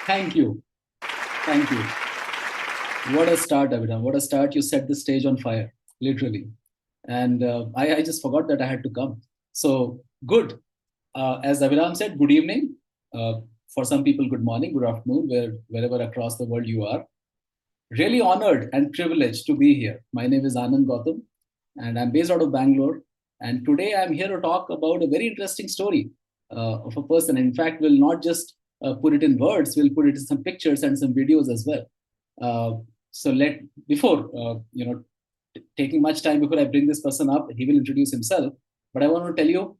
Thank you. Thank you. What a start, Abhidham. What a start. You set the stage on fire, literally. And I just forgot that I had to come. So, good. As Abhidham said, good evening. Uh, for some people, good morning, good afternoon, wherever across the world you are. Really honored and privileged to be here. My name is Anand Gautam, and I'm based out of Bangalore. And today I'm here to talk about a very interesting story of a person. In fact, we'll not just put it in words, we'll put it in some pictures and some videos as well. Uh, so let before taking much time before I bring this person up, he will introduce himself. But I want to tell you,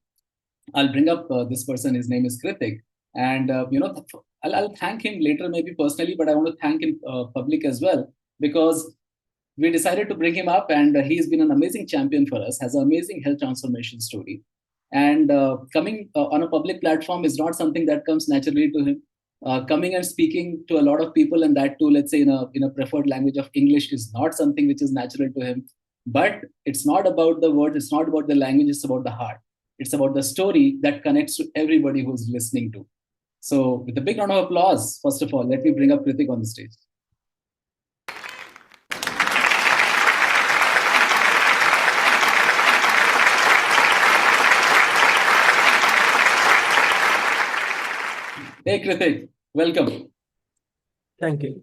I'll bring up this person. His name is Krithik, and I'll thank him later, maybe personally, but I want to thank him public as well because we decided to bring him up, and he's been an amazing champion for us. Has an amazing health transformation story, and coming on a public platform is not something that comes naturally to him. Coming and speaking to a lot of people, and that too, let's say in a preferred language of English, is not something which is natural to him. But it's not about the words, it's not about the language, it's about the heart. It's about the story that connects to everybody who's listening to. So, with a big round of applause, first of all, let me bring up Krithik on the stage. Hey, Krithik, welcome. Thank you.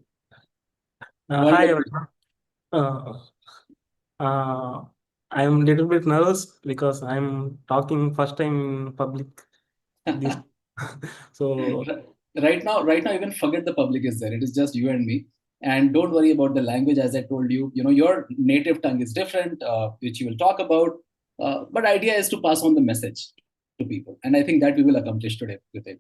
Hi, everyone. I'm a little bit nervous because I'm talking first time in public. This, so Right now, even forget the public is there. It is just you and me. And don't worry about the language, as I told you. You know, your native tongue is different, which you will talk about. But idea is to pass on the message to people, and I think that we will accomplish today, Krithik.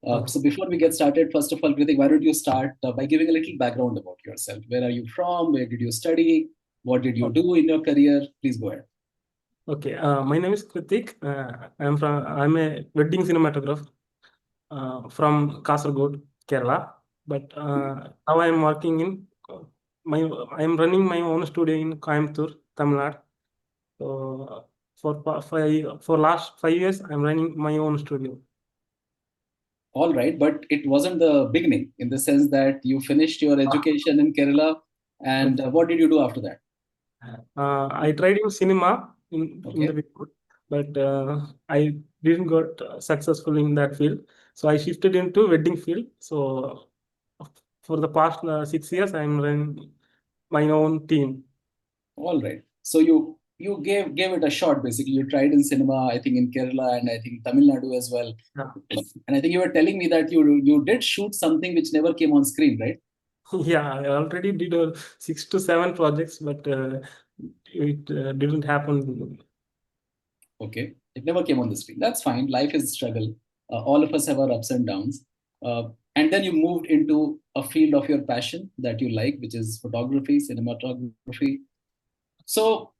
okay. So before we get started, first of all, Krithik, why don't you start by giving a little background about yourself? Where are you from? Where did you study? What did you do in your career? Please go ahead. Okay. My name is Krithik. I'm a wedding cinematographer from Kasaragod, Kerala. But now I'm working in my I'm running my own studio in Coimbatore, Tamil Nadu. So for last 5 years, I'm running my own studio. All right, but it wasn't the beginning in the sense that you finished your education in Kerala, and what did you do after that? I tried in cinema in Okay. the before, but I didn't got successful in that field. So I shifted into wedding field. So for the past 6 years, I'm running my own team. All right. So you gave it a shot basically. You tried in cinema, I think in Kerala and I think Tamil Nadu as well. Yeah. And I think you were telling me that you did shoot something which never came on screen, right? Yeah, I already did 6 to 7 projects, but it didn't happen. Okay. It never came on the screen. That's fine. Life is a struggle. All of us have our ups and downs. And then you moved into a field of your passion that you like, which is photography, cinematography. So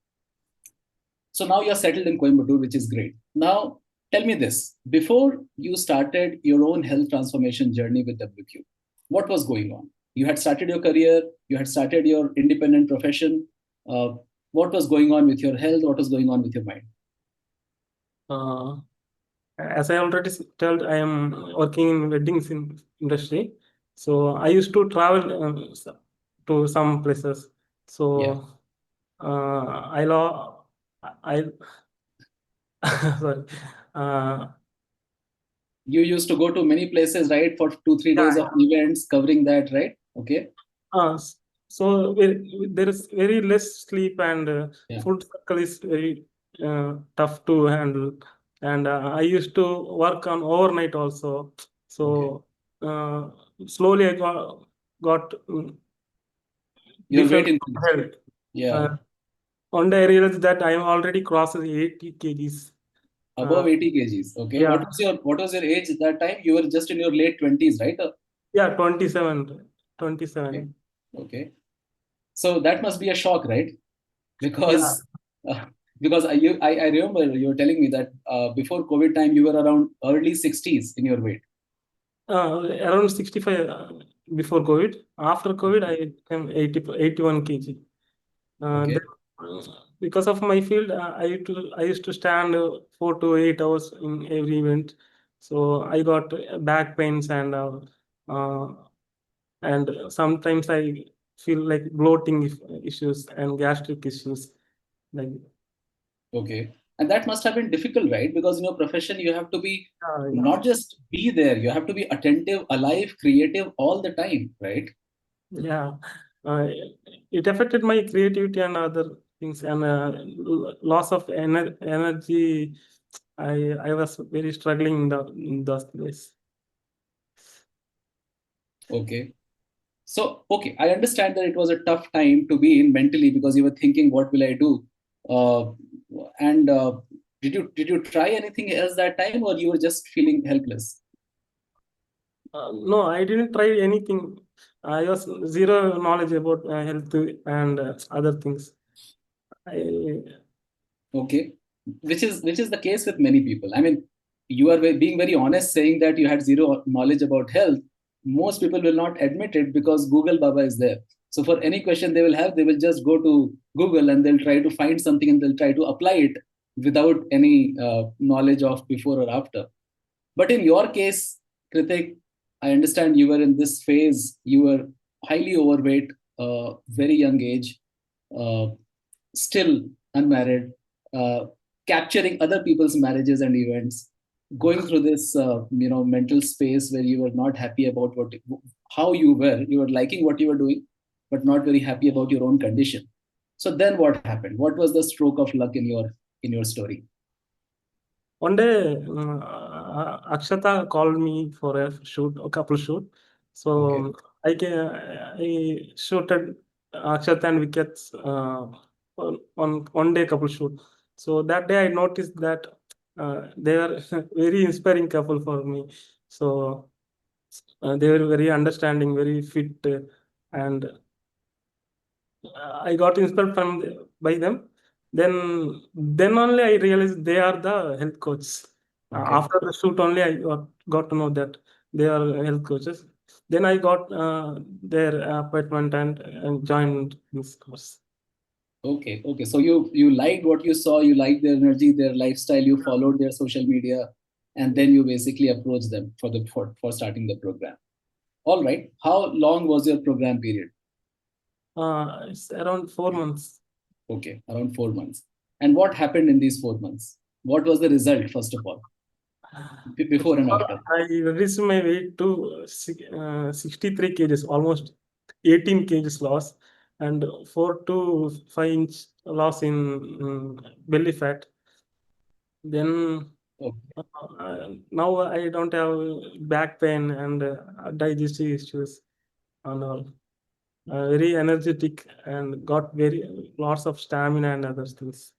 So now you're settled in Coimbatore, which is great. Now, tell me this. Before you started your own health transformation journey with WQ, what was going on? You had started your career, you had started your independent profession. Uh, what was going on with your health? What was going on with your mind? Uh, as I already told, I am working in weddings industry. So I used to travel to some places. Yeah. So I law I sorry. Uh, You used to go to many places, right, for 2, 3 days of yeah. events covering that, right? Okay. Uh, so there is very less sleep and Yeah. food cycle is very tough to handle. And I used to work on overnight also. Okay. So uh, slowly I got Your weight different increased. health. Yeah. Uh, One day I realized that I am already crossed 80 kgs. Above 80 kgs. Okay. Yeah, What was your age at that time? You were just in your late 20s, right? yeah, 27, Okay. 27. Okay. So that must be a shock, right? Yeah, Because uh, I remember you were telling me that before COVID time you were around early 60s in your weight. around 65 before COVID. After COVID, I became 81 kg. Okay. Then, because of my field, I used to stand 4 to 8 hours in every event. So I got back pains and uh, and sometimes I feel like bloating issues and gastric issues. Like, Okay. And that must have been difficult, right? Because in your profession, you have to be yeah, not just be there, you have to be attentive, alive, creative all the time, right? yeah. Uh, it affected my creativity and other things, and loss of energy. I was very struggling in those days. Okay. So, okay, I understand that it was a tough time to be in mentally because you were thinking, what will I do? Uh, and did you try anything else that time, or you were just feeling helpless? No, I didn't try anything. I was zero knowledge about health and other things. I, Okay, which is the case with many people. I mean, you are being very honest saying that you had zero knowledge about health. Most people will not admit it because Google Baba is there. So for any question they will have, they will just go to Google and they'll try to find something and they'll try to apply it without any knowledge of before or after. But in your case, Krithik, I understand you were in this phase. You were highly overweight, very young age, uh, still unmarried, uh, capturing other people's marriages and events, going through this, mental space where you were not happy about how you were. You were liking what you were doing, but not very happy about your own condition. So then, what happened? What was the stroke of luck in your story? One day, Akshata called me for a couple shoot. Okay. So I shooted Akshata and Viket's on one day couple shoot. So that day I noticed that they are very inspiring couple for me. So they were very understanding, very fit, and I got inspired by them. Then only I realized they are the health coaches. Okay. After the shoot only I got to know that they are health coaches. Then I got their appointment and joined this course. Okay. Okay. So you liked what you saw. You liked their energy, their lifestyle. You followed their social media, and then you basically approached them for starting the program. All right. How long was your program period? It's around 4 months. Okay, around 4 months. And what happened in these 4 months? What was the result, first of all, First before of and all, after? I reduced my weight to 63 kgs, almost 18 kgs loss, and 4 to 5 inch loss in belly fat. Then Okay. now I don't have back pain and digestive issues and all. Very energetic and got very lots of stamina and other things.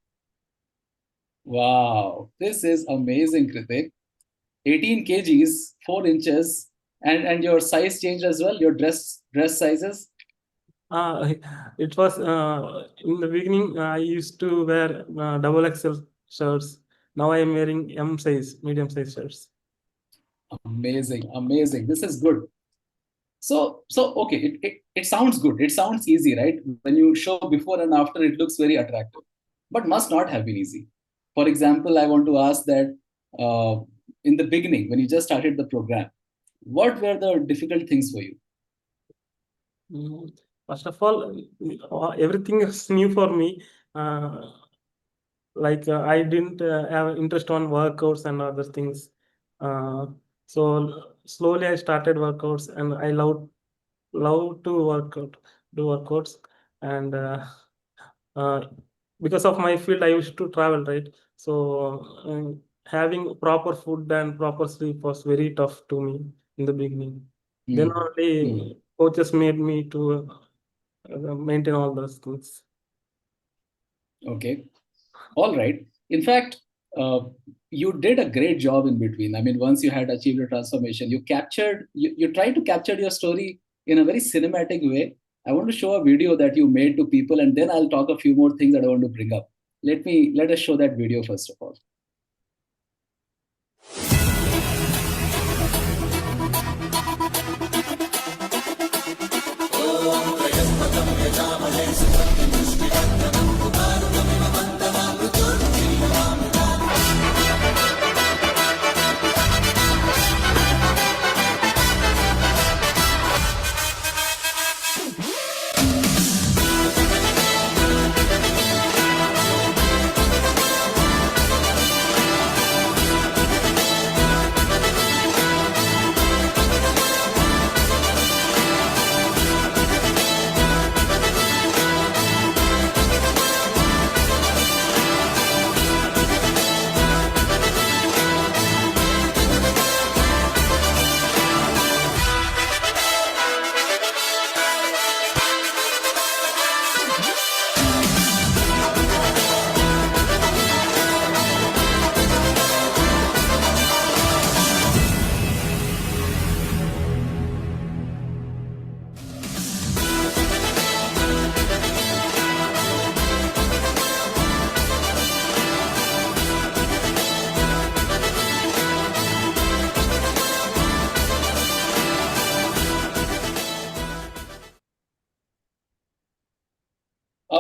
Wow, this is amazing, Krithik. 18 kgs, 4 inches, and your size changed as well, your dress sizes. Uh, it was in the beginning. I used to wear double XL shirts. Now I am wearing M size, medium size shirts. Amazing, amazing. This is good. So okay, it sounds good. It sounds easy, right? When you show before and after, it looks very attractive, but must not have been easy. For example, I want to ask that in the beginning, when you just started the program, what were the difficult things for you? Mm, First of all, everything is new for me. Uh, like I didn't have interest on workouts and other things. Uh, so slowly I started workouts, and I love to do workouts, and uh, because of my field, I used to travel, right? So having proper food and proper sleep was very tough to me in the beginning. Then Hmm. Hmm. only coaches made me to maintain all those things. Okay. All right. In fact, uh, you did a great job in between. I mean, once you had achieved a transformation, you tried to capture your story in a very cinematic way. I want to show a video that you made to people, and then I'll talk a few more things that I want to bring up. Let us show that video first of all.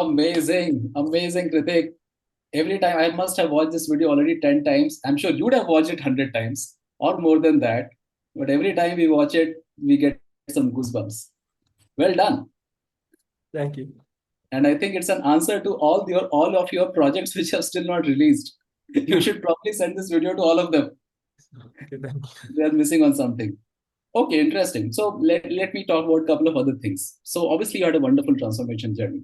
Amazing, amazing, Krithik. Every time I must have watched this video already 10 times. I'm sure you'd have watched it 100 times or more than that. But every time we watch it, we get some goosebumps. Well done. Thank you. And I think it's an answer to all of your projects which are still not released. You should probably send this video to all of them. Okay, thank you. They are missing on something. Okay, interesting. So let me talk about a couple of other things. So obviously you had a wonderful transformation journey.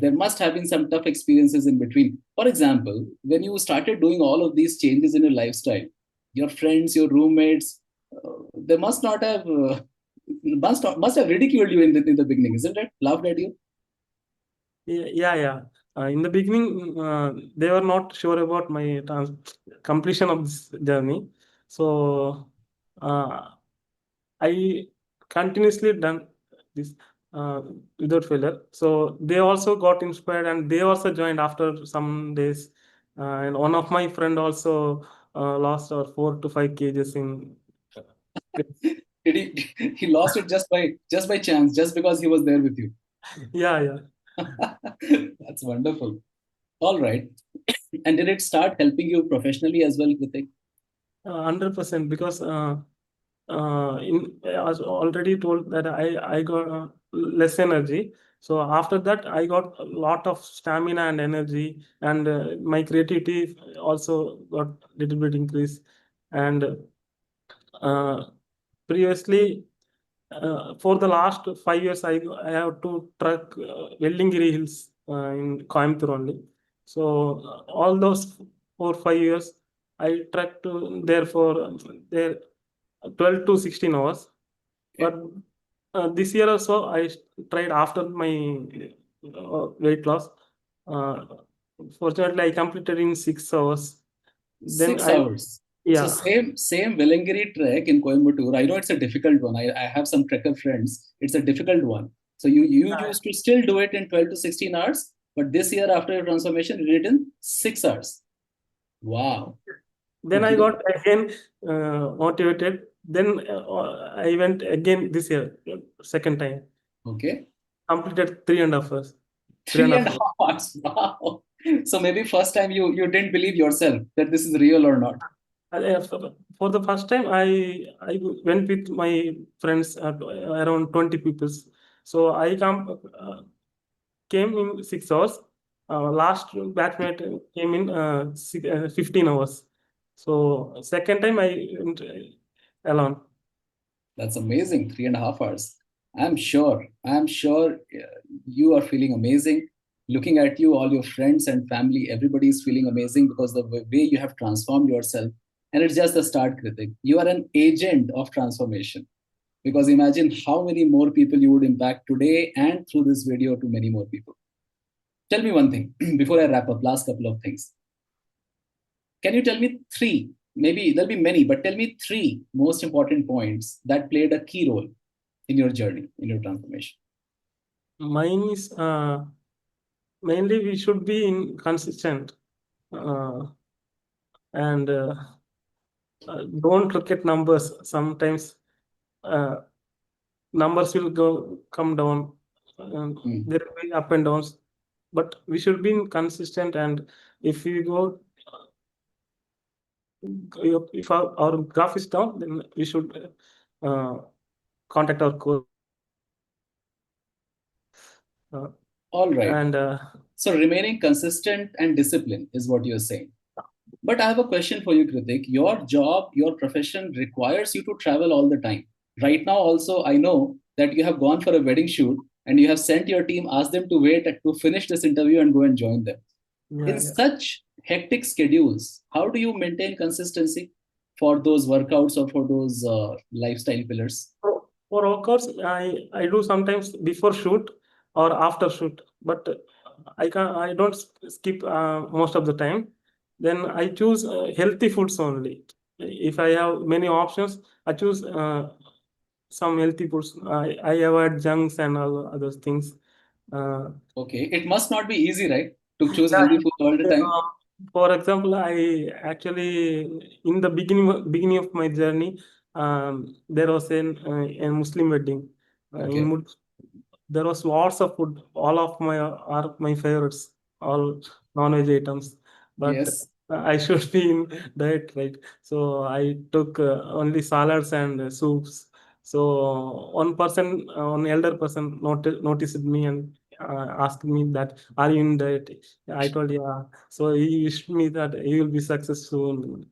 There must have been some tough experiences in between. For example, when you started doing all of these changes in your lifestyle, your friends, your roommates, they must not have must have ridiculed you in the beginning, isn't it? Laughed at you. Yeah. In the beginning, they were not sure about my completion of this journey. So uh, I continuously done this uh, without failure. So they also got inspired and they also joined after some days. And one of my friend also lost 4 to 5 kgs in. Did he lost it just by chance, just because he was there with you? Yeah. That's wonderful. All right. And did it start helping you professionally as well, Kritik? 100% because I was already told that I got less energy. So after that, I got a lot of stamina and energy, and my creativity also got little bit increase. And uh, previously, for the last 5 years, I have to trek Vellingiri Hills in Coimbatore only. So all those 4 5 years, I trekked to there for there 12 to 16 hours. Okay. But this year also, I tried after my weight loss. Uh, Fortunately, I completed in 6 hours. Then 6 hours. So yeah, same Vellingiri trek in Coimbatore. I know it's a difficult one. I have some trekker friends. It's a difficult one. So you used to still do it in 12 to 16 hours, but this year after your transformation, you did it in 6 hours. Wow. then I Okay. got again motivated. Then I went again this year, second time. Okay. Completed 3.5 hours. Three and Three a and half a hours. half hours. Wow. So maybe first time you didn't believe yourself that this is real or not. For the first time, I went with my friends around 20 people. So came in 6 hours. Last batchmate came in 15 hours. So second time I went alone. That's amazing. 3.5 hours. I'm sure you are feeling amazing. Looking at you, all your friends and family, everybody is feeling amazing because the way you have transformed yourself. And it's just the start, Kritik. You are an agent of transformation. Because imagine how many more people you would impact today and through this video to many more people. Tell me one thing before I wrap up, last couple of things. Can you tell me three? Maybe there'll be many, but tell me three most important points that played a key role in your journey, in your transformation. Mine is mainly we should be consistent and don't look at numbers. Sometimes uh, numbers will come down. Hmm. There will be up and downs, but we should be consistent. And if we go, if our graph is down, then we should uh, contact our coach. All right. And So remaining consistent and disciplined is what you're saying. But I have a question for you, Kritik. Your job, your profession requires you to travel all the time. Right now, also, I know that you have gone for a wedding shoot and you have sent your team, asked them to wait to finish this interview and go and join them. In yeah. such hectic schedules, how do you maintain consistency for those workouts or for those lifestyle pillars? For workouts, I do sometimes before shoot or after shoot, but I don't skip most of the time. Then I choose healthy foods only. If I have many options, I choose some healthy foods. I avoid junks and all other things. Uh, Okay, it must not be easy, right, to choose yeah, healthy food all the time. for example, I actually in the beginning of my journey, there was a Muslim wedding in Okay. there was lots of food. All of my are my favorites, all non-veg items. But Yes, I should be in diet, right? So I took only salads and soups. So one elder person noticed me and asked me that, "Are you in diet?" I told, "Yeah." So he wished me that he will be successful.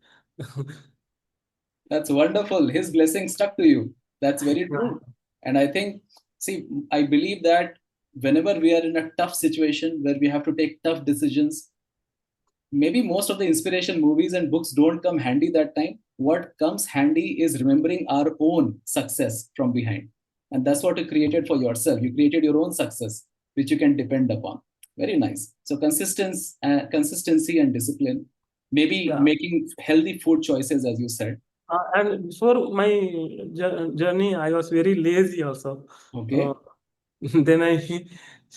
that's wonderful. His blessing stuck to you. That's very Yeah. true. And I think, see, I believe that whenever we are in a tough situation where we have to take tough decisions, maybe most of the inspiration movies and books don't come handy that time. What comes handy is remembering our own success from behind. And that's what you created for yourself. You created your own success, which you can depend upon. Very nice. So consistency and discipline, maybe Yeah. making healthy food choices, as you said. And before my journey, I was very lazy also. Uh, Okay. then I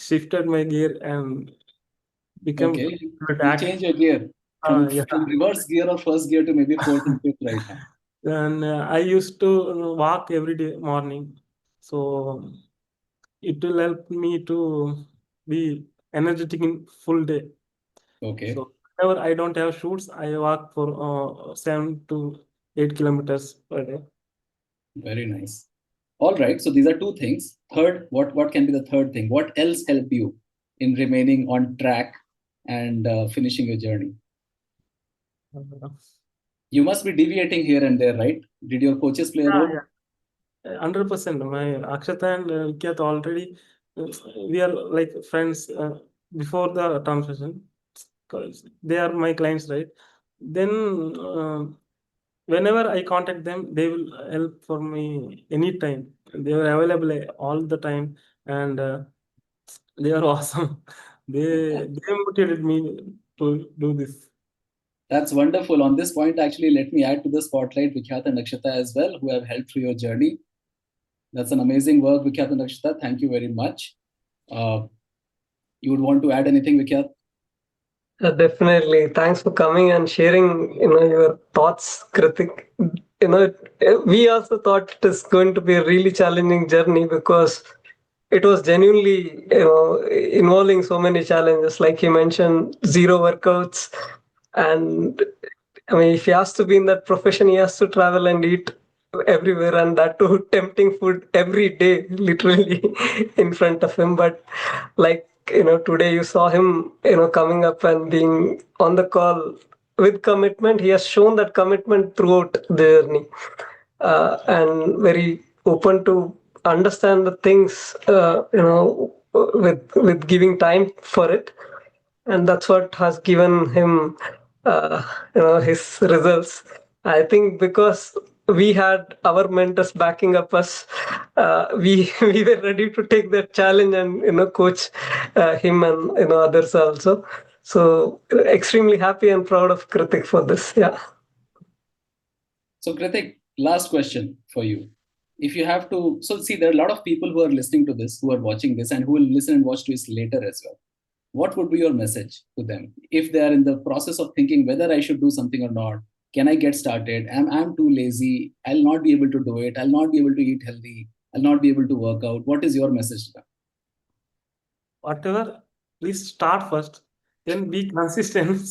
shifted my gear and become Okay. good You act. change your gear Yeah. from reverse gear or first gear to maybe fourth and fifth right now. And I used to walk every day morning, so it will help me to be energetic in full day. Okay. So whenever I don't have shoots, I walk for 7 to 8 kilometers per day. Very nice. All right. So these are two things. Third, what can be the third thing? What else helped you in remaining on track and finishing your journey? Uh, You must be deviating here and there, right? Did your coaches play a yeah, role? yeah. 100%. My Akshata and Vikyat already, uh, we are like friends before the transition, because they are my clients, right? Then, whenever I contact them, they will help for me anytime. They are available all the time, and they are awesome. They motivated me to do this. That's wonderful. On this point, actually, let me add to the spotlight Vikhyat and Akshata as well, who have helped through your journey. That's an amazing work, Vikhyat and Akshata. Thank you very much. Uh, you would want to add anything, Vikhyat? Definitely. Thanks for coming and sharing, your thoughts, Krithik. We also thought it is going to be a really challenging journey because it was genuinely, involving so many challenges. Like you mentioned, zero workouts, and I mean, if he has to be in that profession, he has to travel and eat everywhere, and that too tempting food every day, literally in front of him. But like today you saw him, coming up and being on the call with commitment. He has shown that commitment throughout the journey, and very open to understand the things, with giving time for it, and that's what has given him his results. I think because we had our mentors backing up us, we we were ready to take that challenge and coach him and others also. So extremely happy and proud of Krithik for this. Yeah. So, Kritik, last question for you. If you have to, so see, there are a lot of people who are listening to this, who are watching this, and who will listen and watch this later as well. What would be your message to them if they are in the process of thinking whether I should do something or not? Can I get started? I'm too lazy. I'll not be able to do it. I'll not be able to eat healthy. I'll not be able to work out. What is your message to them? Whatever, please start first, then be consistent,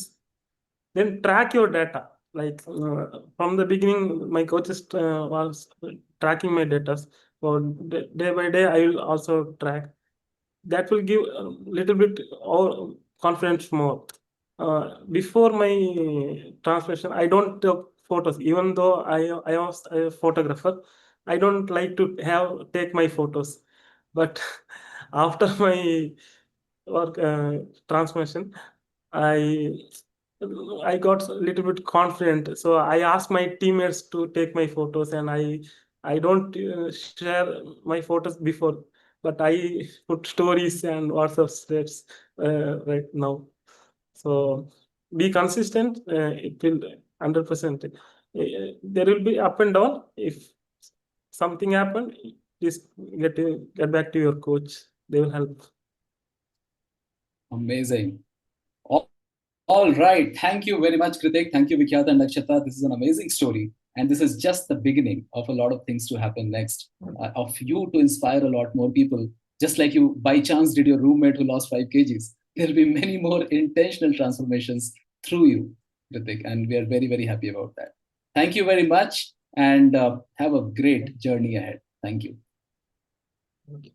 then track your data. Like from the beginning, my coaches was tracking my data. So day by day, I will also track. That will give a little bit or confidence more. Before my transmission, I don't take photos. Even though I was a photographer, I don't like to take my photos. But after my work transmission, I I got a little bit confident. So I asked my teammates to take my photos, and I don't share my photos before, but I put stories and WhatsApp status right now. So be consistent. It will 100%. There will be up and down. If something happen, please get back to your coach. They will help. Amazing. All right. Thank you very much, Kritik. Thank you, Vikhyat and Akshata. This is an amazing story. And this is just the beginning of a lot of things to happen next, of you to inspire a lot more people Just like you by chance did your roommate who lost 5 kgs, there'll be many more intentional transformations through you, Krithik, and we are very, very happy about that. Thank you very much, and have a great journey ahead. Thank you. Okay.